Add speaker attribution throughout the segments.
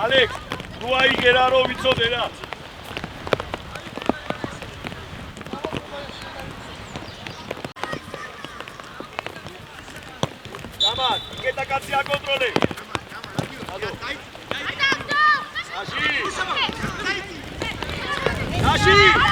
Speaker 1: Alex, tu ai Geraro vicodera. Jamal, iketa katsi a controle. Ado. Nashi. Nashi.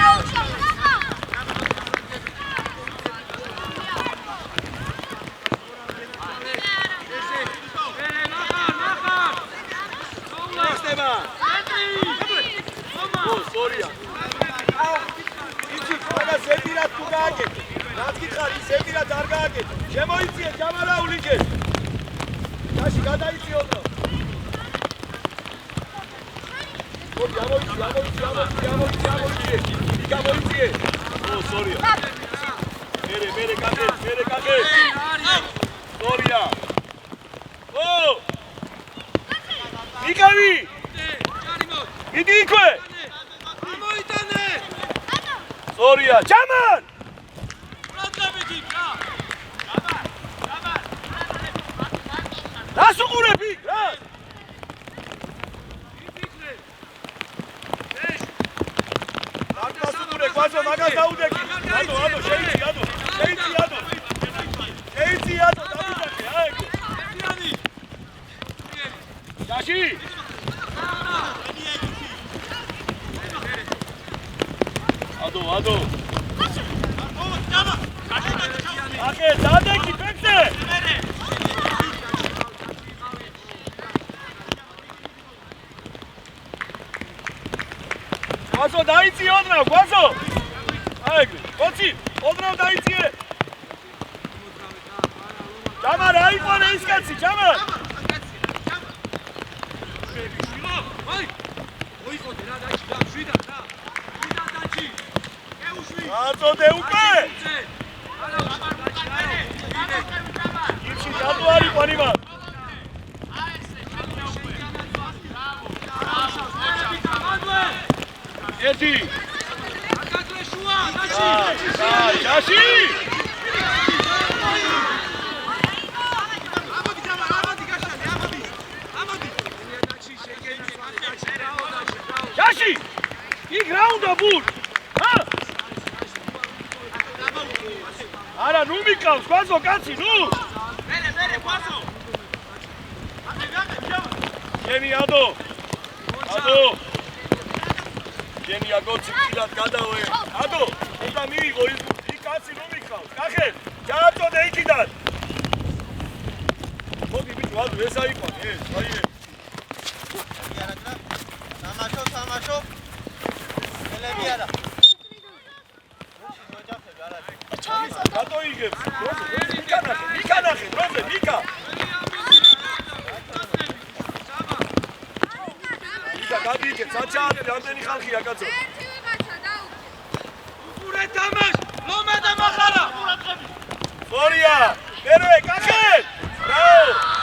Speaker 1: შემოიწიე ჯამალაული ჯერ. დაში გადაიწიო და. გამოიწიე. გამოიწიე. ო, სორია. მერე კაკე. სორია. ო! მიკავი! მიდი იქვე!
Speaker 2: გამოიტანე!
Speaker 1: სორია, ჯამალ! დასუყურები, რა? დასუყურე, გვაზო, მაგას დაუდეკი. ადო, შეიცი, დამიჯახე, აი. ჯაში! ადო. აკე, დადეკი, ფექსე! გვაზო, დაიწიე ოდნავ, გვაზო! აი, კოცი, ოდნავ დაიწიე! ჯამალ, აიყვანე ის კაცი, ჯამალ! აწოდე უკვე! იმში დადო არის ყანიმა! ერთი! ჯაში! ჯაში! იქ რა უნდა ბურ? არა, ნუ მიყავს, გვაზო, კაცი, ნუ! მერე, გვაზო! გენი ადო! გენი აგოცი პირად გადავე! ადო! უნდა მიიღო ის კაცი, ნუ მიყავს! კახე, ჩააწოდე იქიდან! მოდი, ბიჭო, ადო, ეს აიყვანე, ეს, აიე! თამაშო! ელები არა! რატო იგებს? მიკანახე, დროზე, მიკა! მიკა, გადიიგებ, საჩაატე, რამდენი ხალხია, კაცო?
Speaker 2: ერთი ვიღაცა დაუ. უყურე თამაშ, ლომა და მახარა!
Speaker 1: სორია! მერე, კახე! რაო!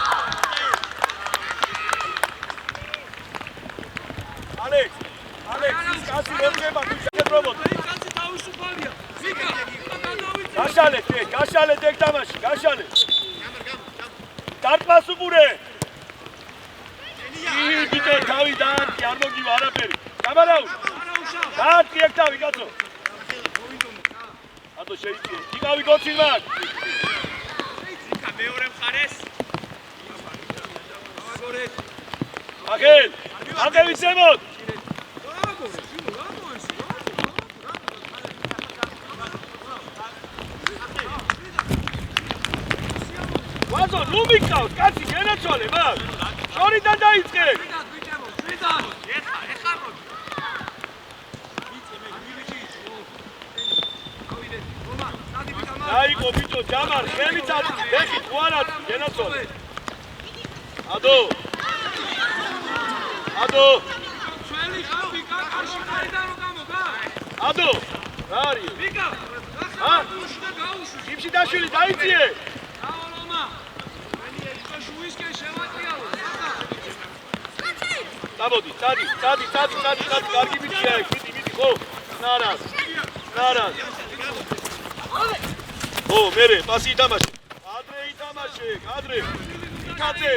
Speaker 1: ალექს, ის კაცი რომ ხება, თუ შეგებრობოთ.
Speaker 2: კაცი დაუშუფალია. მიკა,
Speaker 1: გაშალეთ ეგ თამაში, გაშალეთ. დარტყმას უყურე. ბიჭო, თავი დაარტყი, არ მოგივა არაფერი. გამარაუ. დაარტყი ეგ თავი, კაცო. ადო შეიწიე. იყავი გოცი მაგ.
Speaker 2: მიკა მეორე მხარეს.
Speaker 1: აგენ. აგევი ზემოთ. გვაზო, ნუ მიყავს, კაცი, გენაცვალე, მაგ! შორიდან დაიწყე!
Speaker 2: შვიდან! ეხა მოდი!
Speaker 1: აიკო ბიჭო ჯამარ ხელით ეხით უარად გენაცვალე ადო
Speaker 2: ჩვენი ხალხი კაკაში გაიდან რო გამოგა
Speaker 1: ადო რა არის
Speaker 2: ვიკა ახლა გუშდა გაუშვი
Speaker 1: გიფშიდაშვილი დაიწიე
Speaker 2: აოლომა მენი ეხა შუისკენ შევატრიალო
Speaker 1: წამოდი წადი კარგი ბიჭია ეს მიდი ხო ნარას ო მერე პასი ითამაშე ადრე მიკაძე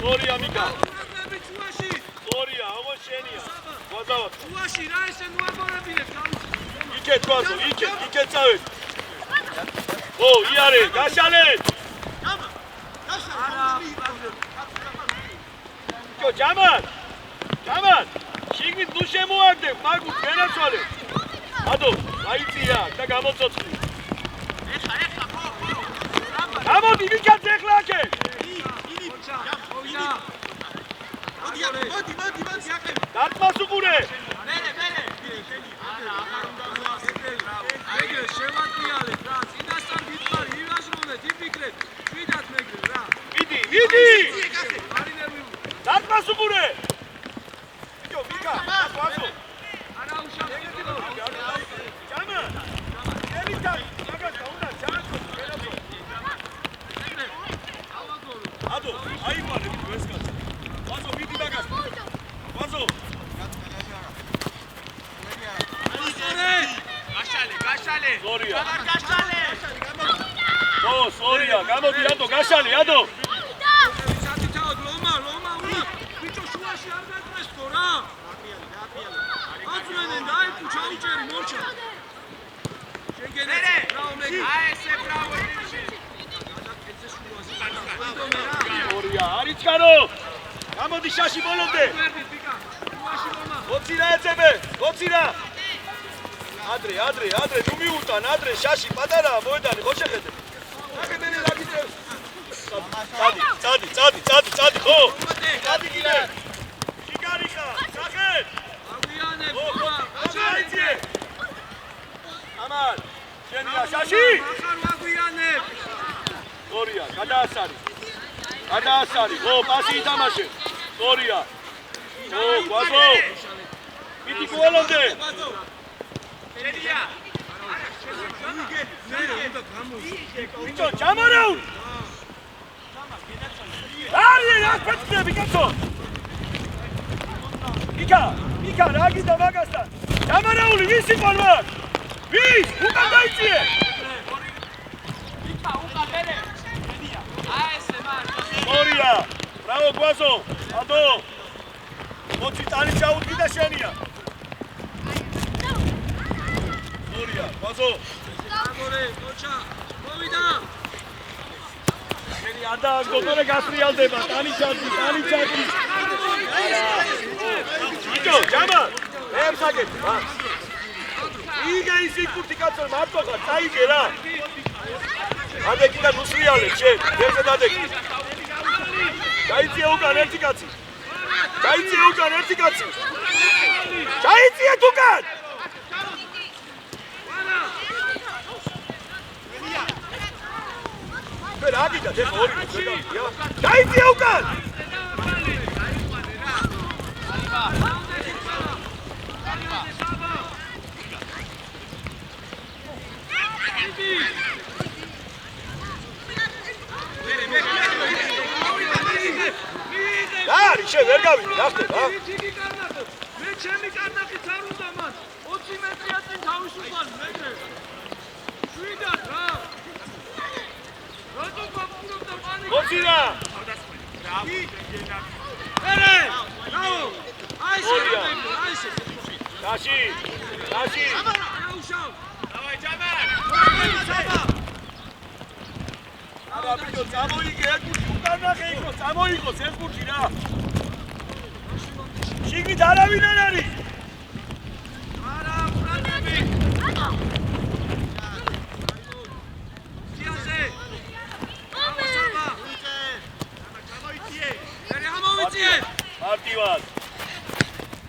Speaker 1: ორია მიკა ორია აღო შენია ვაზავად
Speaker 2: უაში რა ესე მოაბორებინებ
Speaker 1: იქეთ ვაზო იქეთ წავედ ო იარე გაშალე ჯო ჯამარ შიგნით ნუ შემოაგდე მაგუს გენაცვალე ადო აიწია და გამოცოცხლი
Speaker 2: ეხა ხო
Speaker 1: გამოდი ვიქაც ეხლა აქე
Speaker 2: მოდი ახლა
Speaker 1: დათმას უყურე
Speaker 2: ეგრე შევატრიალე რა წინასწარ გიწყარი ივაშრომეთ იფიქრეთ შვიდათ მეგრე რა
Speaker 1: მიდი
Speaker 2: არი ნერვი
Speaker 1: დათმას უყურე ბიჭო მიკა ვაზო
Speaker 2: არა უშავ
Speaker 1: ჯამა ელიტა მაგას გაუნა ჯანკო ადო აიმარე ეს კაცი ვაზო მიდი მაგას ვაზო
Speaker 2: გაშალე
Speaker 1: სორია
Speaker 2: გაშალე
Speaker 1: ო სორია გამოდი ადო გაშალი ადო
Speaker 2: სათითაოდ ლომა უნდა ბიჭო შუაში არ გაწესო რა აწვენენ დაიფუ ჩაუჭერი მორჩა შეგენე ბრავო მეგრე აი ესე ბრავო
Speaker 1: სორია არიჩკარო გამოდი შაში ბოლომდე ოცი რა ეცებე ადრე ნუ მიუტან ადრე შაში პატარა მოედანი ხო შეხედე აგებენი რა გიწევს წადი ხო წადი კიდე შიგარიხა სახეთ
Speaker 2: აგვიანებ
Speaker 1: აიძიე ამარ შენია შაში
Speaker 2: ახარ აგვიანებ
Speaker 1: სორია გადაასარი ხო პასი ითამაშე სორია ო გვაზო მიდი გოლამდე
Speaker 2: შენია
Speaker 1: ბიჭო ჯამარაული არი რა ფეთქები კაცო მიკა რა გიდა მაგასთან ჯამარაული ვისი ყოლმარ ვის უკან დაიწიე სორია ბრავო გვაზო ადო მოწი ტანი ჩაუდგი და შენია სორია გვაზო
Speaker 2: აგორე კოჩა მოვიდა
Speaker 1: შენი არ დააგდო გასრიალდება ტანი ჩაუდგი ბიჭო ჯამა ემსაგეთ იგე ისი კურთი კაცო მარტო ხარ წაიგე რა ადეკი და ნუსრიალე შენ ერთზე დადეკი გაიწია უკან ერთი კაცი გაიწიეთ უკან რა გიდა ეს ორი მოგდია გაიწია უკან არი შე ვერ გავიდი რა ხდება
Speaker 2: მე ჩემი კარნახიც არ უნდა მან 20 მეტრია წინ თავისუფალი მეგრე შვიდათ რა რატო გაფურობდა პანიკა
Speaker 1: გოცირა
Speaker 2: რაო აი ესე
Speaker 1: დაში
Speaker 2: არა უშავ
Speaker 1: დავაი ჯამარ აბა ბიჭო წამოიგე ეს გუჩი უკან ნახე იქო წამოიგოს ეს გუჩი რა შიგნით არავინ არ არის
Speaker 2: არა ბრატები ძიაზე ამოსაბა ჩამოიწიე მე ამოვიწიე
Speaker 1: მარტივად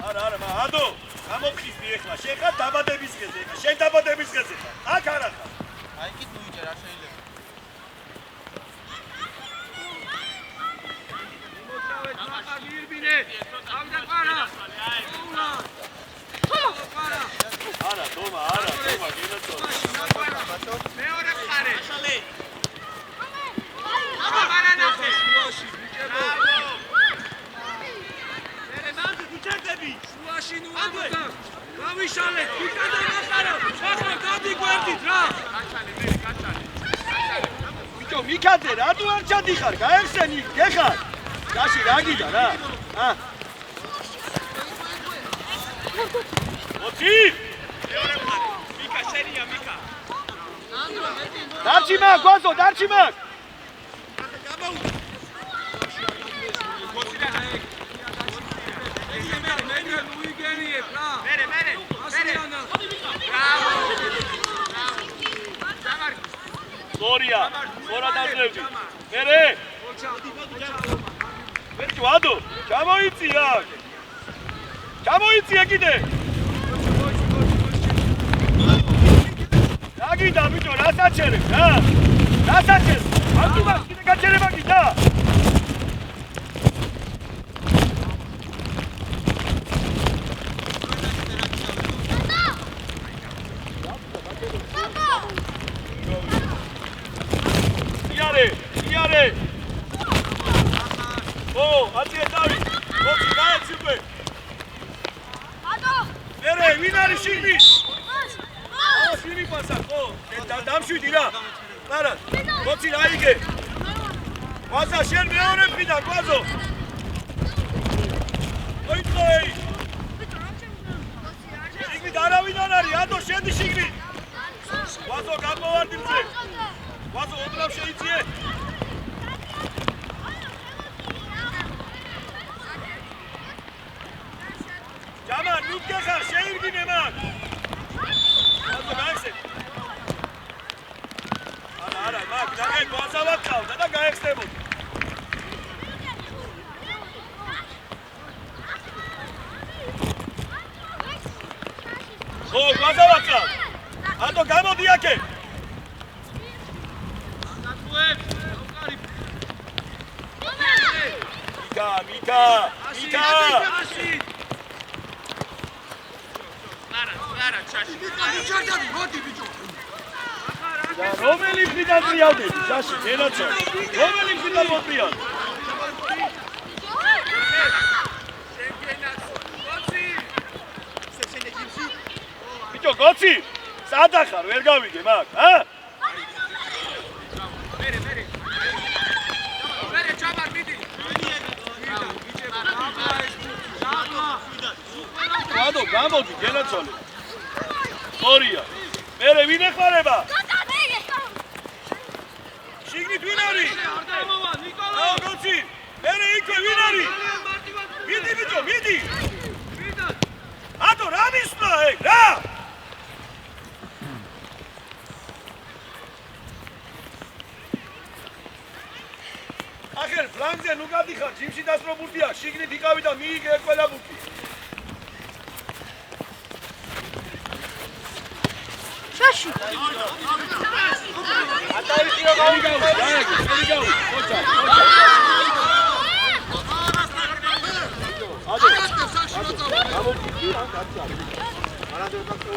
Speaker 1: არა ადო გამოფხიზდი ეხლა შენ ხარ დაბადების ხეზე ეხლა შენ დაბადების დღეზე. აქ არა ხარ.
Speaker 3: აი კი დუიჯერ არ შეიძლება.
Speaker 2: მოწავეთ მაგარ ირბინე. ავიდა ყარა. ყარა.
Speaker 1: არა, დომა, გინაცო.
Speaker 2: მეორე ყარე. აბა ნახე. შუაში, ბიჭებო. მერე მანდ ბიჭები. შუაში ნუ ამბა. გავიშალეთ, იქადა ნახარა. ახლა გადიგვერდით რა. გაჩალე.
Speaker 1: ბიჭო, მიქადე, რატო არ ჩადიხარ? გაეხსენი, გეხარ. გაში რა გიდა რა? მოცი!
Speaker 2: მეორე ყარე. მიკა შენია, მიკა.
Speaker 1: დარჩი მაგ, გვაზო, დარჩი მაგ. Gloria, ora დაძლევდი. მერე. ვერჩი ვადო, ჩამოიწია. ჩამოიწია კიდე. რა გიდა ბიჭო, რა საჩერებს რა? რა საჩერებს? აკუბას კიდე გაჩერება გიდა. იარე. ო, აწია დავი. მოდი გაეცილე. მერე, ვინ არის შიგნი? შიგნი პასა, ხო? დამშვიდი რა. არა, მოდი რა იგე. ვაზა შენ მეორე მხრიდან, გვაზო. ოიტოი. შიგნი არავინ არ არის, ადო შედი შიგნი. ვაზო გამოვარდი მზე. ვაზო ოდნავ შეიძიე. ჯამან, ნუ გეხარ, შეირგინე მაგ. ვაზო გაიხსენ. არა, მაგ, დაგე გვაზავად ყავდა და გაეხსნებოდი. ხო, გვაზავად ყავ. ატო გამოდი აქე. მიკა.
Speaker 2: არა, ჩაში.
Speaker 1: რომელი მხრიდან ტრიალდები, შაში, გენაცო. რომელი მხრიდან მოტრიალ? ბიჭო, გოცი, სადა ხარ, ვერ გავიგე მაგ,
Speaker 2: მერე ჩაბარ მიდი.
Speaker 1: ვადო, გამოდი, გენაცოლე. ორია. მერე ვინ ეხმარება? შიგნით ვინ არის? აუ, გოცი. მერე იქვე ვინ არის? მიდი ბიჭო, მიდი. ატო რა მისვლა ეგ, რა? ახერ ფლანგზე ნუ გადიხარ, ჯიმში დასრო ბურთია, შიგნით იკავი და მიიგე ყველა ბურთი.
Speaker 4: შაში.
Speaker 1: ატავიტიო გავიგავ, გავიგავ, ხოჭა.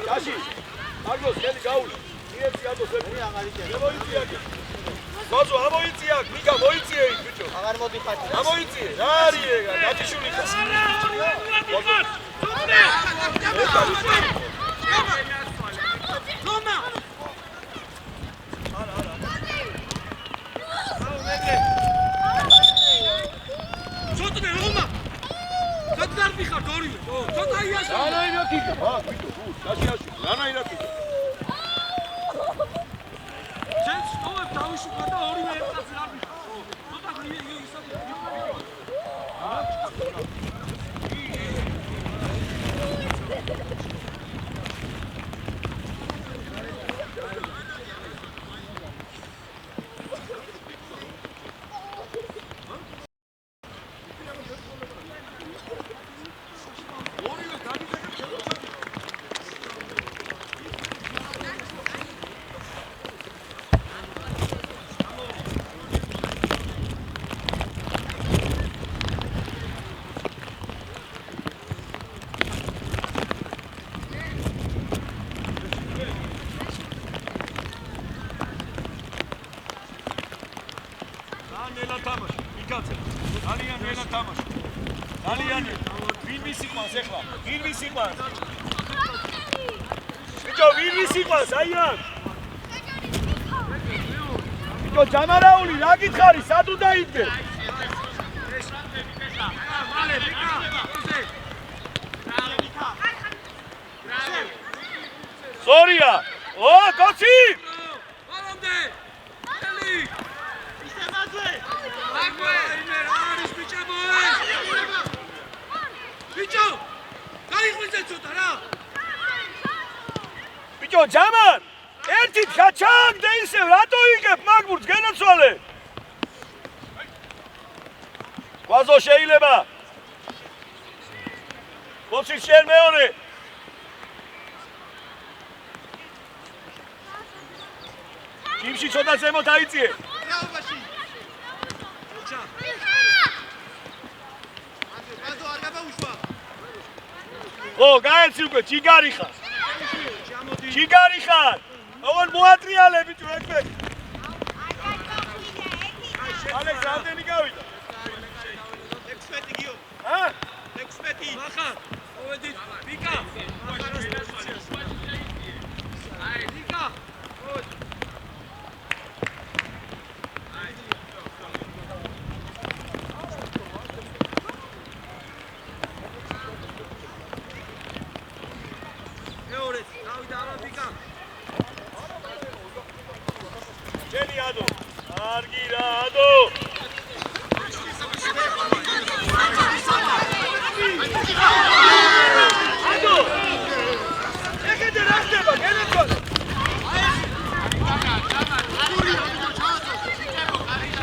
Speaker 1: შაში, აგლოს ხელი გაული. მიეცი ატო ზები. გამოიწია კი. გოზო ამოიწია, მიკა მოიწია იქ ბიჭო.
Speaker 3: აღარ მოდიხარ.
Speaker 1: ამოიწია, რა არის ეგ? გაჭიშული ხარ.
Speaker 2: ლომა. ცოტნე ლომა. ცოტნე ხარ ორივე. ცოტა იასო.
Speaker 1: რანაირად იქ? ბიჭო, შაში. რანაირად იქ?
Speaker 2: ჩენს სტოვებ დავიშუქა და ორივე ერთად რა ვიხარ. ცოტა გრიე ისე.
Speaker 1: კაცო. ძალიან მენა თამაში. ძალიან. ვინ მისიყვანს ახლა? ვინ მისიყვანს? ბიჭო, ვინ მისიყვანს? აი რა. ბიჭო, ჯამარაული, რა გითხარი? სად უნდა იდგე?
Speaker 2: მალე, ბიკა.
Speaker 1: სორია. ო, კაცი!
Speaker 2: მალამდე. ელი.
Speaker 3: ისემაზე.
Speaker 2: აგვე, იმე რა არის ბიჭებო? ბიჭო! გაიღვიძე ცოტა რა.
Speaker 1: ბიჭო, ჯამარ! ერთით გაჩაგდე ისევ, რატო იგებ მაგბურთს გენაცვალე? ყვაზო შეიძლება. ბოცი შენ მეორე. ჯიმში ცოტა ზემოთ აიწიე.
Speaker 3: რაობაში.
Speaker 2: ბიჭა.
Speaker 3: ბაზო არ გაბაუშვა.
Speaker 1: ო, გაეცი უკვე, ჯიგარი ხარ.
Speaker 2: ჩამოდი.
Speaker 1: ჯიგარი ხარ. ოღონ მოატრიალე ბიჭო, ეკვე. ალექს რამდენი გავიდა?
Speaker 3: 16 გიო.
Speaker 1: ა?
Speaker 3: 16.
Speaker 2: მახარ. მოვედით. ბიკა. მახარას პოზიციას. აი, ბიკა. მოვედი. მეორე, დავიდა არა ბიკა.
Speaker 1: ჯენი ადო. კარგი რა ადო. ადო. ეკეთე რა ხდება? გენაცვალე.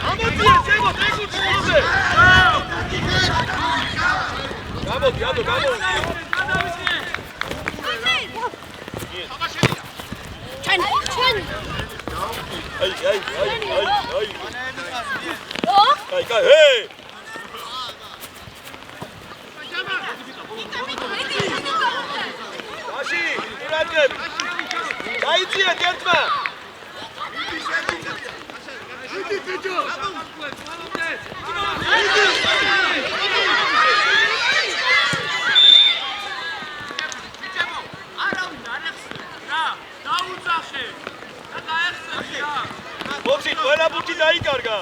Speaker 1: ამოდია ზემოთ, ეგუჩი მოზე. გამოდი, ადო, გამოდი.
Speaker 4: Chen.
Speaker 1: აი.
Speaker 4: Oh?
Speaker 1: აი, ჰეი. დაში, ირაკები. გაიწიეთ ერთმა. ბოცი, ყველა ბურთი დაიკარგა.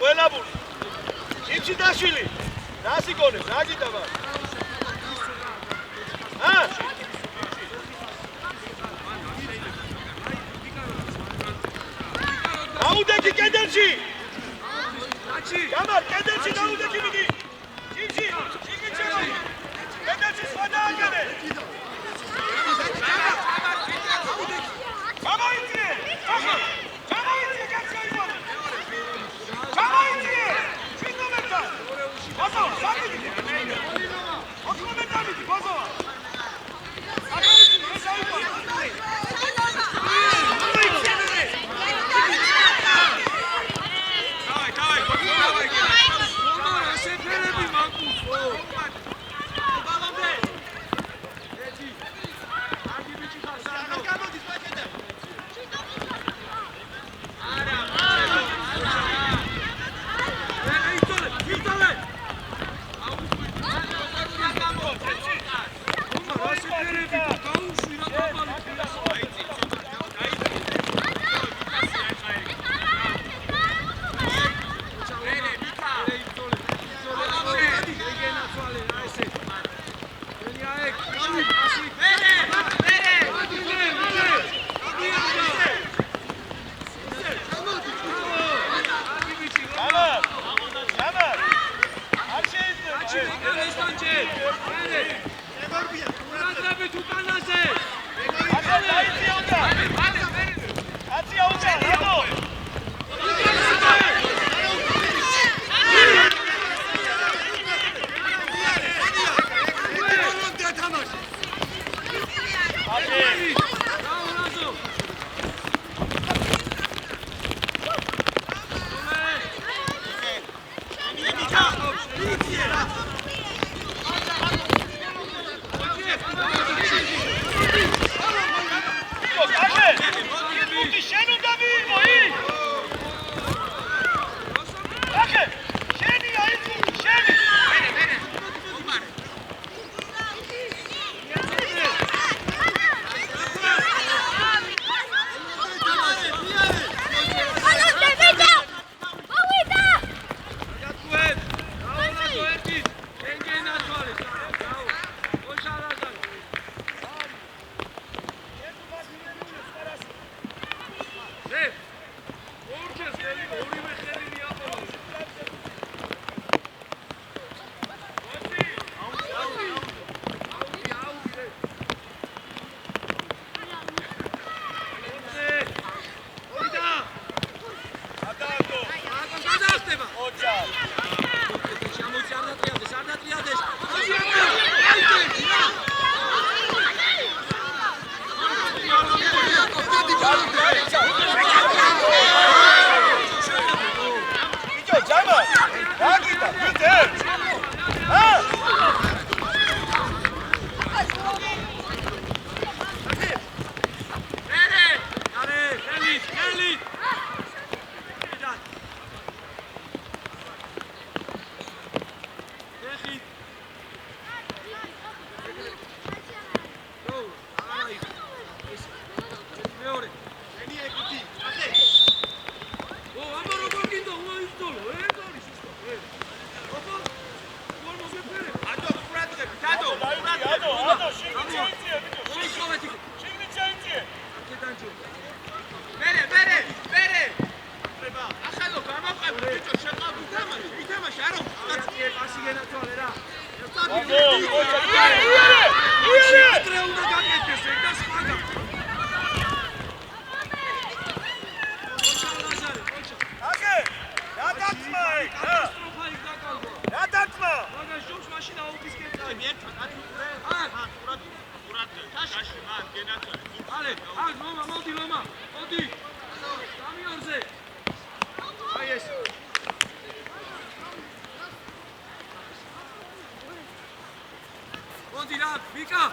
Speaker 1: ყველა ბურთი. ჯიმში დაშვილი. რა სიგონებს, რა გიტავა? ა? დაუდექი კედელში. გამარ, კედელში დაუდექი მიდი. ჯიმში, იგიჩევი. კედელში სხვა დააგარე. გამოიწიე. გამოიწიე, კაცო იბონა. გამოიწიე. შეგომეთა. ბაზო, სამიდი. ოთხმეტამიდი, ბაზო. აკეთე, ეს აიბონა.
Speaker 2: ერთი. კარგი ბიჭი ხარ. აქ მომა მოდი ლომა მოდი გამიორზე აი ეს მოდი რა ვიკა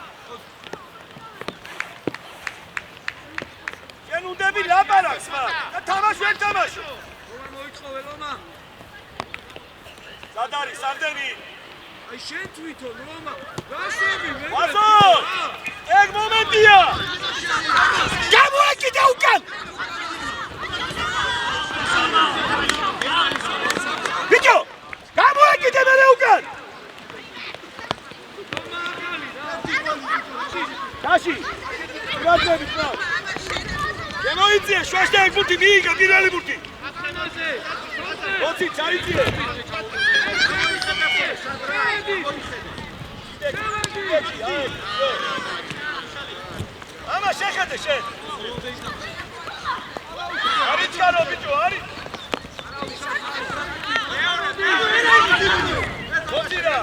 Speaker 1: შენ უდები ლაპარაკს მაგრამ და თამაში ვერ თამაშო
Speaker 2: ლომა მოიწოვე ლომა
Speaker 1: სად არის სამდენი
Speaker 2: აი შენ თვითონ ლომა გასები მე
Speaker 1: ვაზო ეგ მომენტია გამოაკიდე უკან ბიჭო გამოაკიდე მე უკან
Speaker 2: ლომა აკალი რა
Speaker 1: დაში გრაძები რა შემოიწიე შვაშტა ეგ ბურთი მიიგა პირველი ბურთი
Speaker 2: ახანაზე
Speaker 1: მოცი ჩაიწიე ამა შეხედე შენ არის ჩარო ბიჭო არის მოცი რა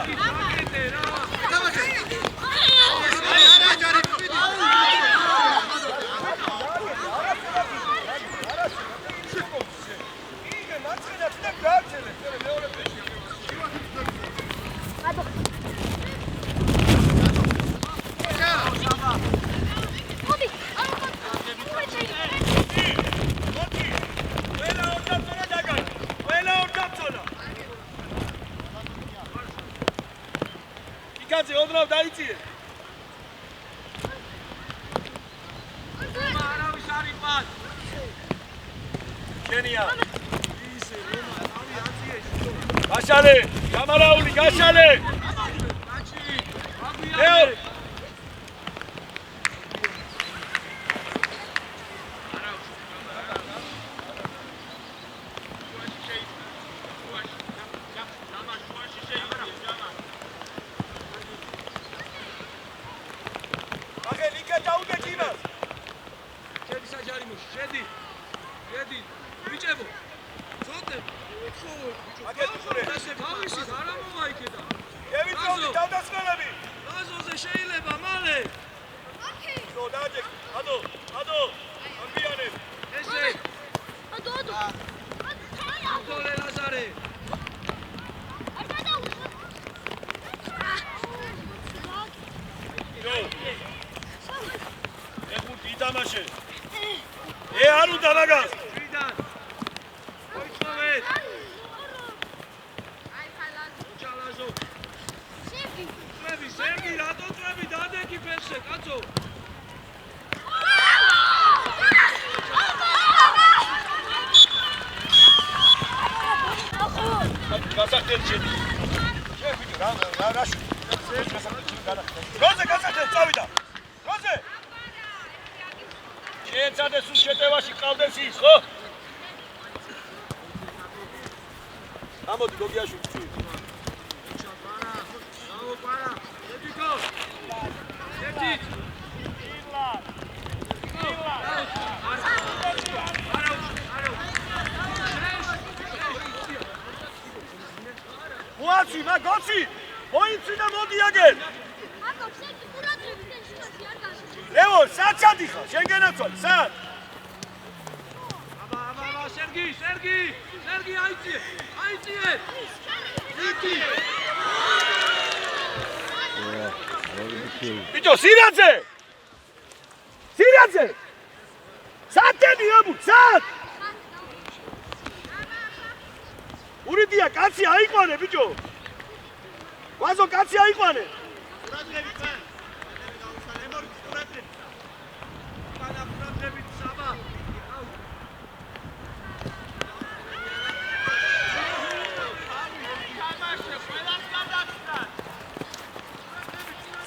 Speaker 1: კაცი ოდნავ დაიწიე
Speaker 2: არავის არ იყავს
Speaker 1: შენია
Speaker 2: ისე ლომა ავი აწიე
Speaker 1: გაშალე გამარაული გაშალე
Speaker 2: კაცი
Speaker 1: ეო
Speaker 2: აგვიანე შედი ვიჭებო ცოტე უთხოვო ბიჭო თავისი არა მომაიქედა
Speaker 1: ევიწოდი თავდასხმელები
Speaker 2: გაზოზე შეიძლება მალე
Speaker 1: ნო დაჯე ადო ამბიანე
Speaker 2: ესე
Speaker 4: ადო
Speaker 2: უთოლე ლაზარე
Speaker 1: ნო ეგ ბურთი ითამაშე არ უნდა მაგას
Speaker 2: ვიდან მოიწოვე ჩალაზო სერგი რატო წვები დადეგი ფეხზე კაცო
Speaker 1: გასახდეთ შედი შევიდე რა რაში როზე გასახდეთ წავიდა როზე შენ წადეს უ შეტევაში ყავდეს ის ხო ამოდი გოგიაშვილი
Speaker 2: ჩაბარა დაო პარა ედიკო ეთი
Speaker 1: მოაცი მაგოცი მოიცი და მოდი აგერ ლევო საცადი ხარ შენ გენაცვალე სად
Speaker 2: აბა სერგი აიწიე ეთი
Speaker 1: ბიჭო სირაძე სათენი აბუ სად ურიდია კაცი აიყვანე ბიჭო ვაზო კაცი აიყვანე
Speaker 3: ყურადღებით ხარ ემორი ყურადღებით
Speaker 2: პანა ყურადღებით საბა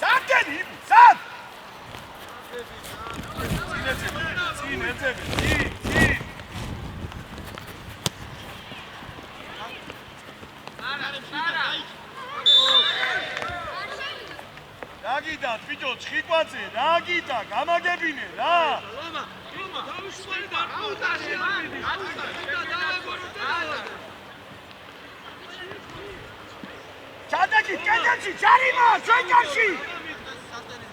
Speaker 1: სათენი სად დაგიდათ ბიჭო ჭიკვაძე დაგიდა გამაგებინე რა
Speaker 2: ლომა თავისუფალი დარწმუნდა შეამიდი
Speaker 1: ჩადაკი კედელში ჩარიმა ჩვენკარში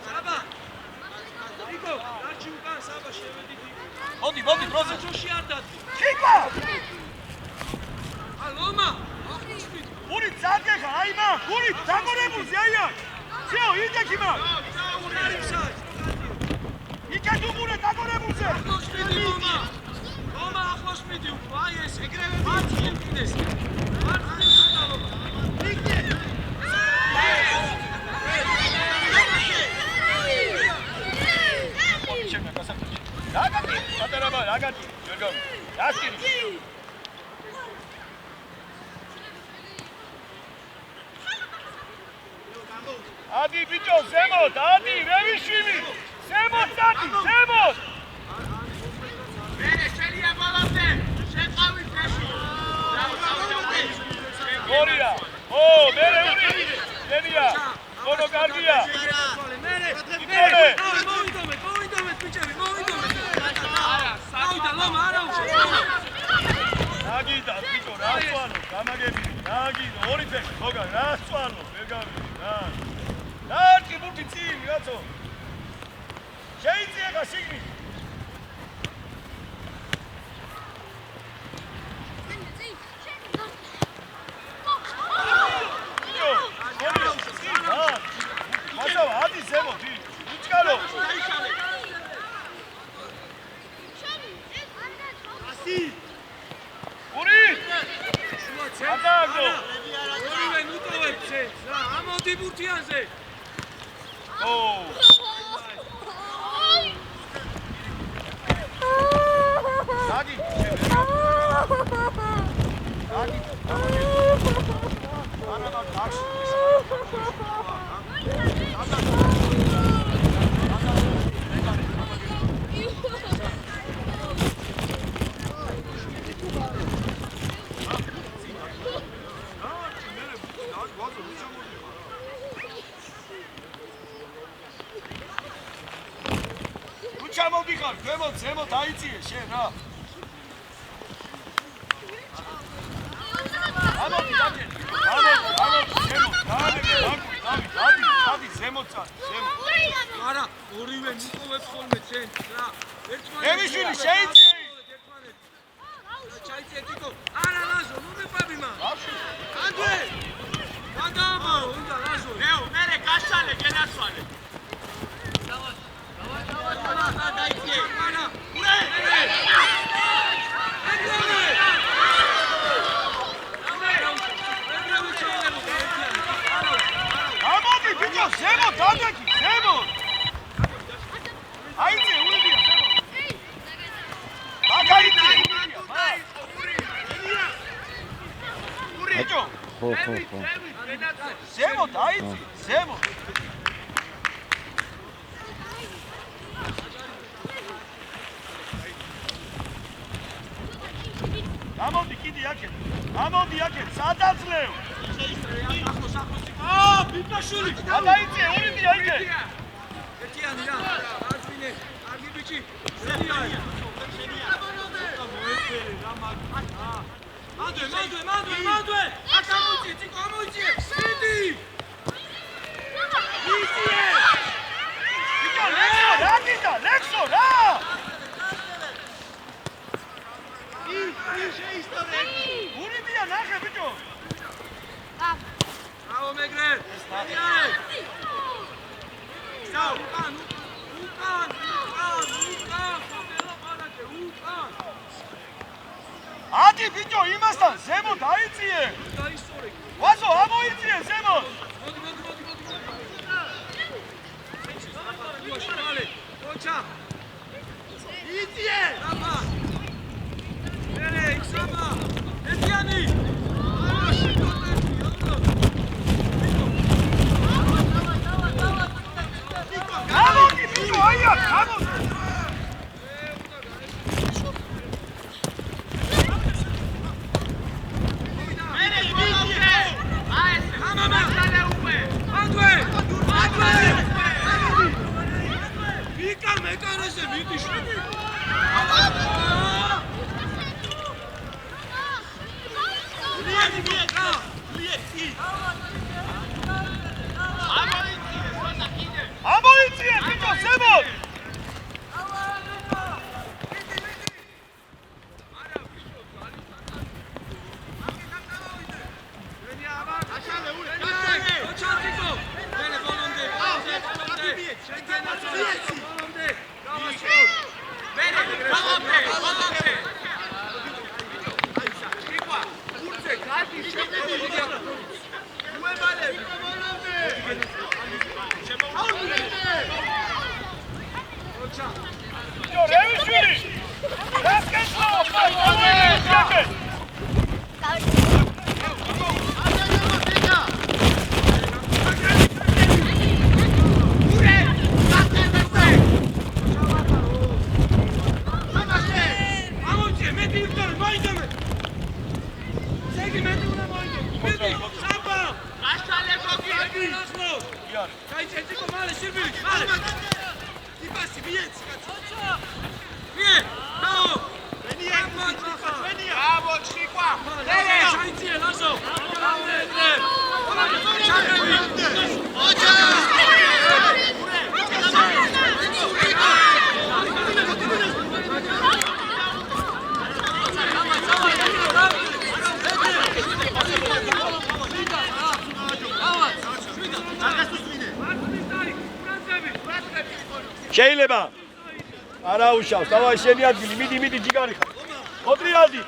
Speaker 2: საბა იკო არჩი უკან
Speaker 1: მოდი, დროზე.
Speaker 2: ჯოში არ დადდი.
Speaker 1: ხიკვა!
Speaker 2: ალომა, ახლა
Speaker 1: გური წაგეხა, აიმა, გური დაგორებულზე აია. შეო, იდექი მაგ.
Speaker 2: უნარისაა.
Speaker 1: იქეთ უგურე დაგორებულზე.
Speaker 2: ახლოს მიდი ლომა. ლომა ახლოს მიდი უფრო. აი ეს ეგრევე მარცხნივ კიდეს. მარცხნივ უნდა ლომა.
Speaker 1: რაგატი, პატარაბა, რაგატი, ჯერგამ. დასკინი. ადი ბიჭო, ზემოთ, ადი, რევიშვილი. ზემოთ, ადი, ზემოთ.
Speaker 3: მერე შენია ბოლომდე შეყავი ფეში
Speaker 1: გორია. ო, მერე ური. შენია. გონო კარგია.
Speaker 2: მერე. მოვიდომეთ, ბიჭები, მოვიდომეთ. საუდა ლომა არა უშო.
Speaker 1: ნაგიდა, ბიჭო, რა სვანო, გამაგები. ნაგიდა, ორი ფეხი, ხოგა, რა სვანო, ვერ გავიგე, რა. ნაკი ბუთი წინ, რაცო. შეიწია ხა სიგნი. ბიჭო, გორია, წინ, რა. მასავა, ადი ზემოთ, უჩკალო. გური! ატაგო!
Speaker 2: ორივე ნუტოვებს შენს რა, ამოდი ბურთიანზე.
Speaker 1: ო! დაგი, დაგი. არა მაგ ჩამოდიხარ, ქვემოთ, ზემოთ აიწიე შენ რა. ამოდი, დაჭერ. ამოდი, ზემოთ, დადი, ზემოთ წარ, ზემოთ.
Speaker 2: არა, ორივე ნუტოვებს ხოლმე შენს რა.
Speaker 1: ევიშვილი, შეიწიე.
Speaker 2: ჩაიწიე ტიკო. არა ლაზო, ნუ მეპაბი მან.
Speaker 1: ბავშვი.
Speaker 2: ანდრე. გადაამარო, უნდა ლაზო.
Speaker 3: ნეო მერე გაშალე გენასვალე დაიძიე
Speaker 2: არა.
Speaker 1: ამოდი, ბიჭო, ზემოთ, დადეგი, ზემოთ. აიწიე, ურიდია, ზემოთ. მაგაიწიე, ბიჭო.
Speaker 5: ხო.
Speaker 1: ზემოთ, აიწიე, ზემოთ. ამოდი, კიდე აქეთ. ამოდი აქეთ, სადაძლევ.
Speaker 2: ბიჭაშული.
Speaker 1: გადაიწიე, ურიდია იქე.
Speaker 2: ეთიანი რა. არწმინე, კარგი ბიჭი. ზენია. მანდვე. აქ ამოიწიე, ტიკო, ამოიწიე. მიდი. მიიწიე.
Speaker 1: ბიჭო, რა გინდა, ლექსო, რა. ურიდია, ნახე, ბიჭო.
Speaker 2: ბრავო მეგრე. უკან.
Speaker 1: ადი, ბიჭო, იმასთან, ზემოთ აიწიე.
Speaker 2: დაისწორე.
Speaker 1: ვაზო, ამოიწიე, ზემოთ.
Speaker 2: მოდი. ოჩა.
Speaker 3: იძიე
Speaker 2: აბა. მერე, იხსაბა. ეთიანი. არაში გონები,
Speaker 1: ამოდი, ბიჭო, აია, ამოდი.
Speaker 3: მერე ბოლომდე აი ეს
Speaker 2: ამამა.
Speaker 3: გაშალე უკვე
Speaker 2: მანდვე. ვიკარ მეკარ
Speaker 1: შეიძლება არა უშავს დავა შენი ადგილი მიდი ჯიგარი ხარ ოტრიალდი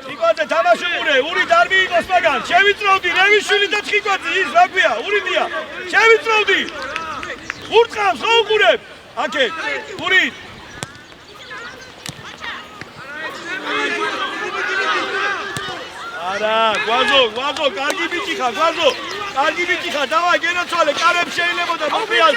Speaker 1: ციკვაძე თამაში უყურე ურით არ მიიღოს მაგან შევიწროვდი რევიშვილი და ციკვაძე ის რა ქვია ურიტია შევიწროვდი ურწყავს ხო უყურებ აკე ურით არა გვაზო კარგი ბიჭი ხარ გვაზო კარგი ბიჭი ხარ დავა გენაცვალე კარებს შეიძლებოდა მოყიალ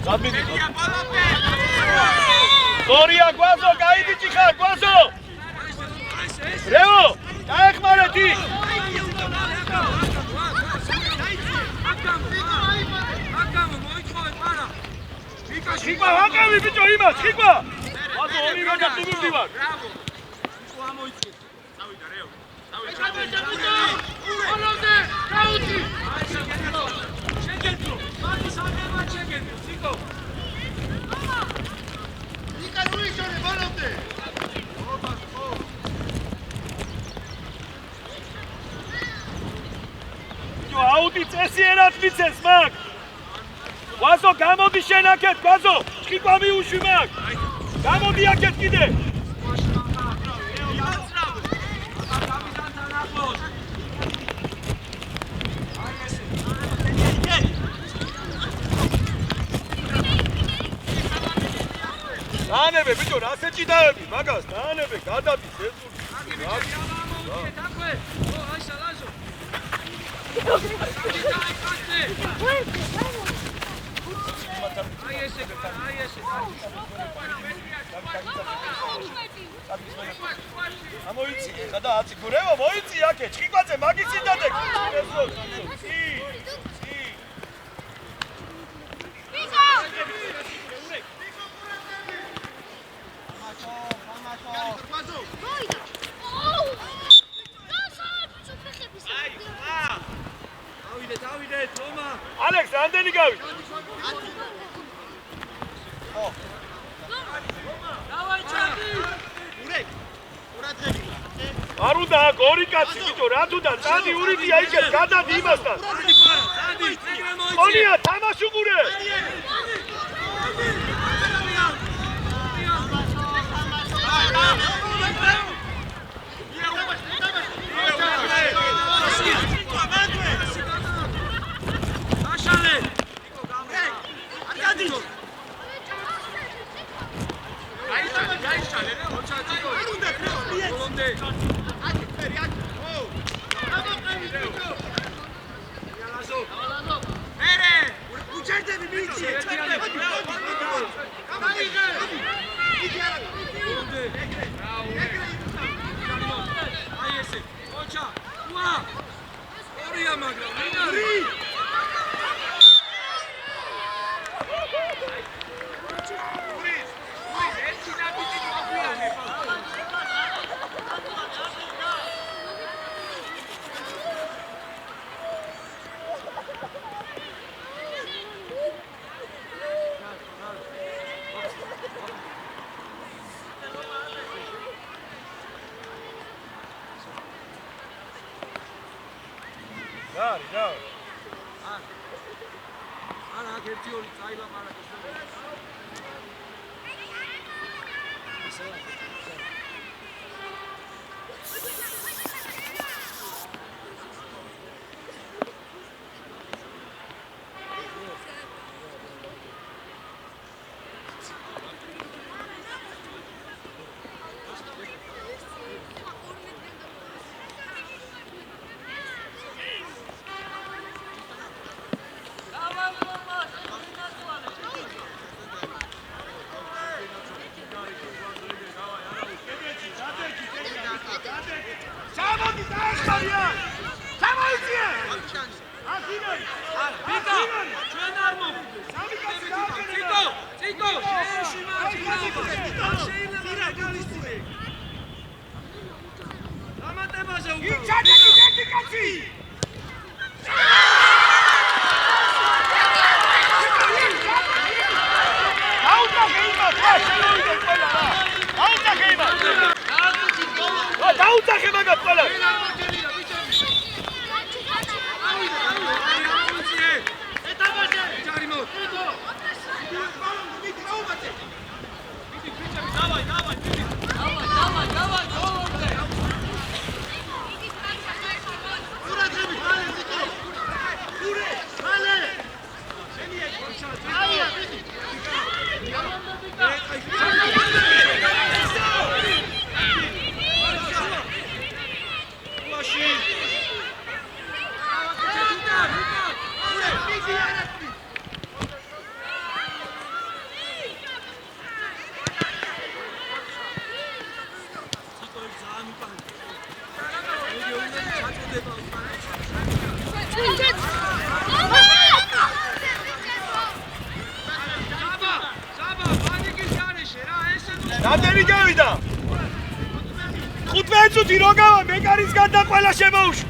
Speaker 1: Zabidi. Gloria Guazo, gaidi chikar, Guazo. Reo, daekmareti. Chikba, hakami bicho ima, chikba. Guazo, oni vada tugurdi var. აუდი წესი ერად მიცეს მაგ გვაზო გამოდი შენ აქეთ გვაზო ჭკიკვა მიუშვი მაგ გამოდი აქეთ კიდე დაანებე ბიჭო რასე ჭიდაები მაგას დაანებე გადადის ეს ამოიცი ხა და აციგურება მოიცი აქე ჭკიკვაძე მაგის წინდადე Alex, ანდენი გავი.
Speaker 2: დავაი ჩადი.
Speaker 1: არ უნდა აქ ორი კაცი ბიჭო, რა თუნდა წადი ურიდია იქეთ, გადადი იმასთან.
Speaker 2: წადი, ეგრე მოიცი.
Speaker 1: კონია, თამაში უყურე. No.
Speaker 2: არა, ერთი ორი წაილაპარაკე.
Speaker 1: Auta geima! დაუდგათ ყველა. ნადერი გავიდა 15 წუთი რო გავა მეკარისგან და ყველა შემოუშვა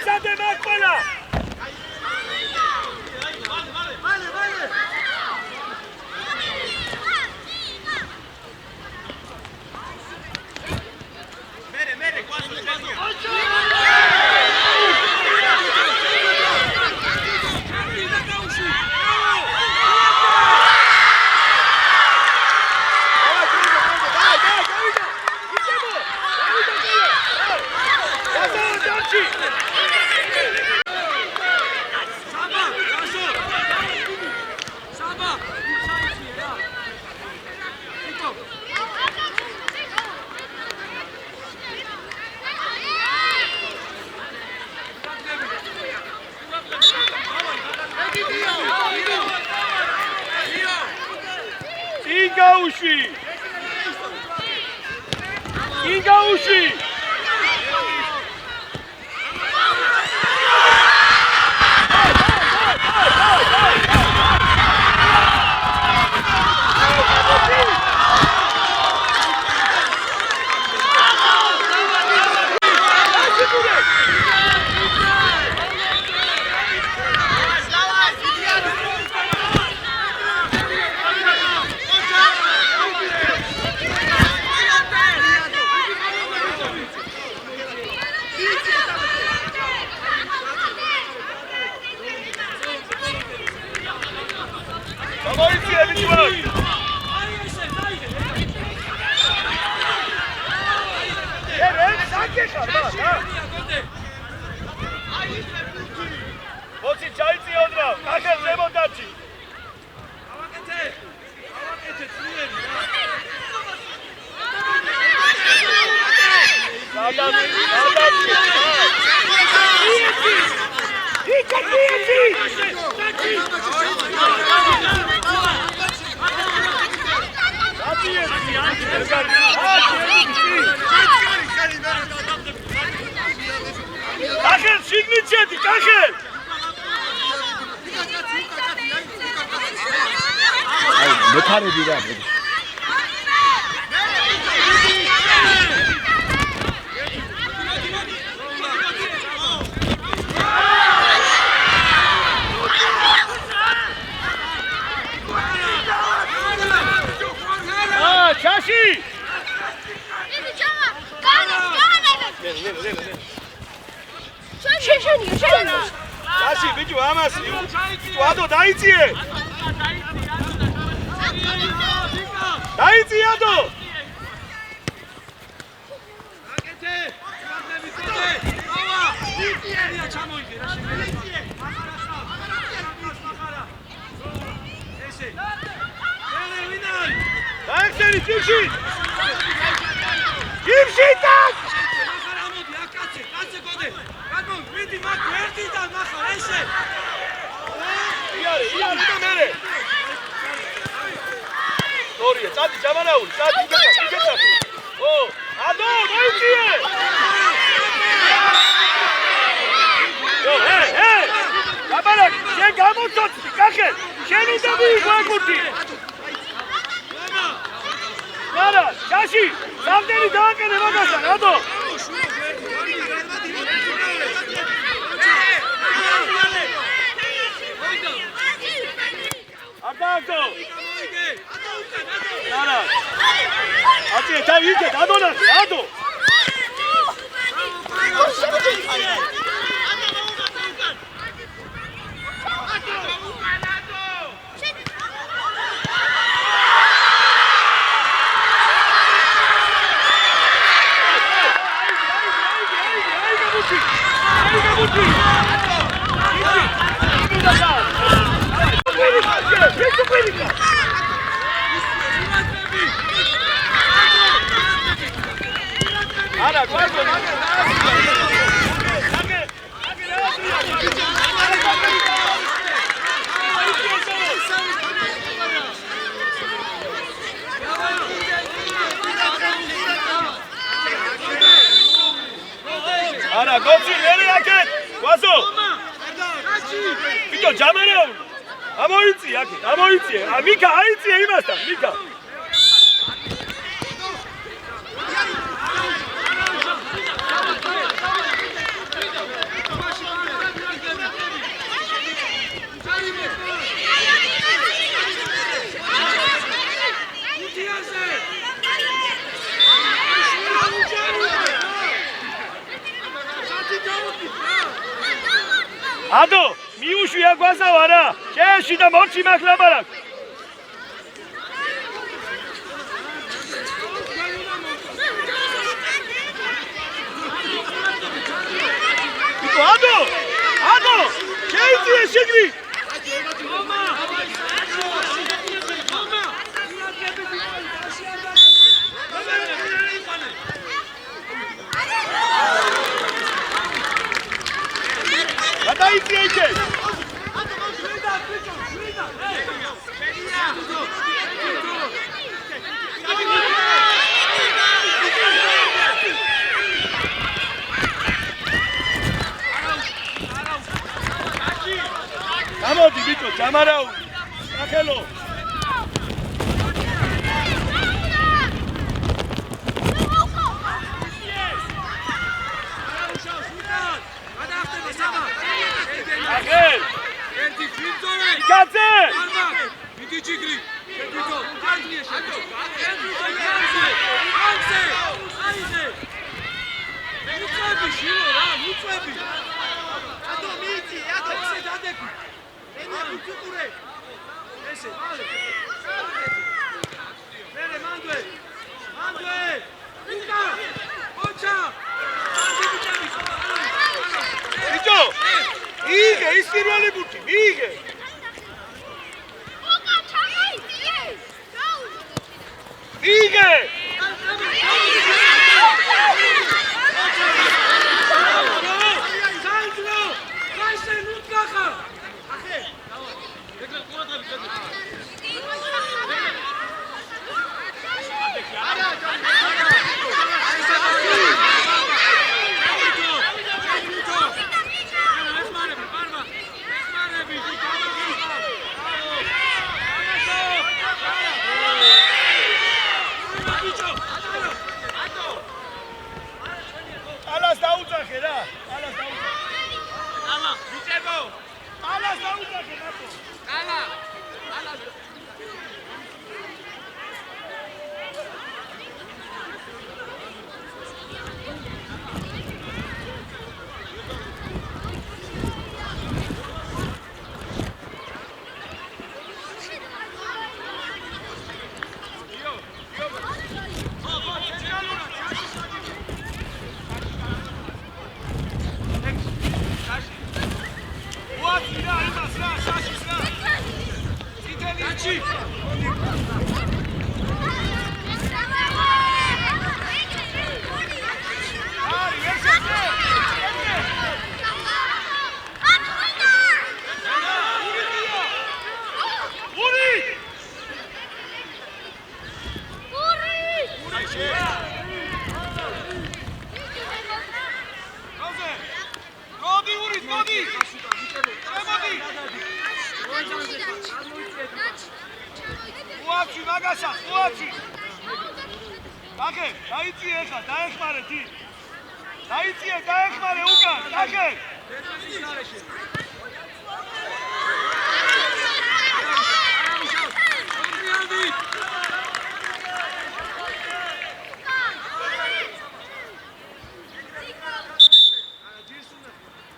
Speaker 1: გამზადე მაგ ყველა იგაუში Voci čajci odrav, kakar treba dači. Kakar, šignić jedi, kakar!
Speaker 5: მექარები რა
Speaker 1: ჩაში ჩაში ბიჭო ამას ბიჭო ადო დაიწიე დაიწიე ადო აკეთე ჩამოდები წოდე ავა იტია ჩამოიღე რა შემიძლია ესე ელე ვინარ დაეხსენი ჯიმში ჯიმში დაგ ახლა აკაცე კაცე გოდე გადმო ვიდი მაგ ერთიდან ახლა ესე იარე და მერე Gloria, წადი ჯამანაული, წადი იგეცახე. ო, ადო, მოიწიე! მოცოცი, კახე, შენ უნდა მიიღო ეკუთი. არა, შაში, სამდენი დააკენე მაგასთან, რატო? აბაგო. არა. აწე თავიდე დადონახე, ადო. Ara, guarda, Ara, gotsi, nere aket, guazo. Vito, jamare. Amoitsi aket, amoitsi. Mika, aitsi imasta, Mika. Ado, miușuia goasa oara, ce și da morți mac la barac. Ado, Ado, ce ai șegri? Dai fiece! Amodi, Vito, Jamarau! Akelo! Agel! Kaze!
Speaker 2: Vidi Cigri! Vito!
Speaker 1: Ige, ispirole buti, ige! Ige! Alas daudzახე რა, alas daudzახე.
Speaker 3: ამა, ვიცებო.
Speaker 1: Alas daudzახე მარტო.
Speaker 3: ალა, ალა.
Speaker 1: უაცი მაგასა, უაცი. დახე, დაიწიე ხა, დაეხმარე თი. დაიწიე, დაეხმარე უკან, დახე.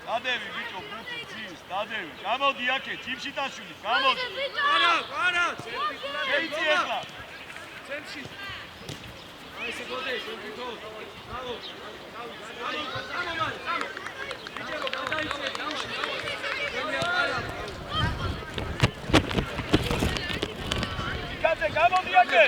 Speaker 1: დადევი ბიჭო, ბუთი ძის, დადევი. გამოდი აქე, ჯიმშიტაშვილი, გამოდი.
Speaker 2: არა,
Speaker 1: შეიწიე ხა.
Speaker 2: ცენტრში. აი ესე გოდე, შევიდო. ბრავო. სამომარი. ბიჭო, გადაიწე, დავში.
Speaker 1: კაცე, გამოდი აქე.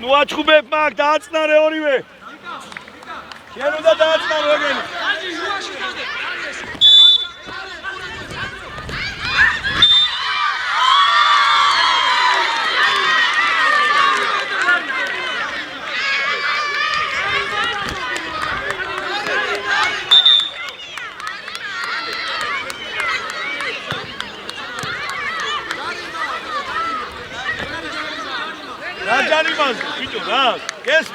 Speaker 1: ნუ აჩხუბებ მაგ დააწნარე ორივე. შენ უნდა დააწნარო ეგენი. რა ჯარიმაზე ბიჭო რა? ეს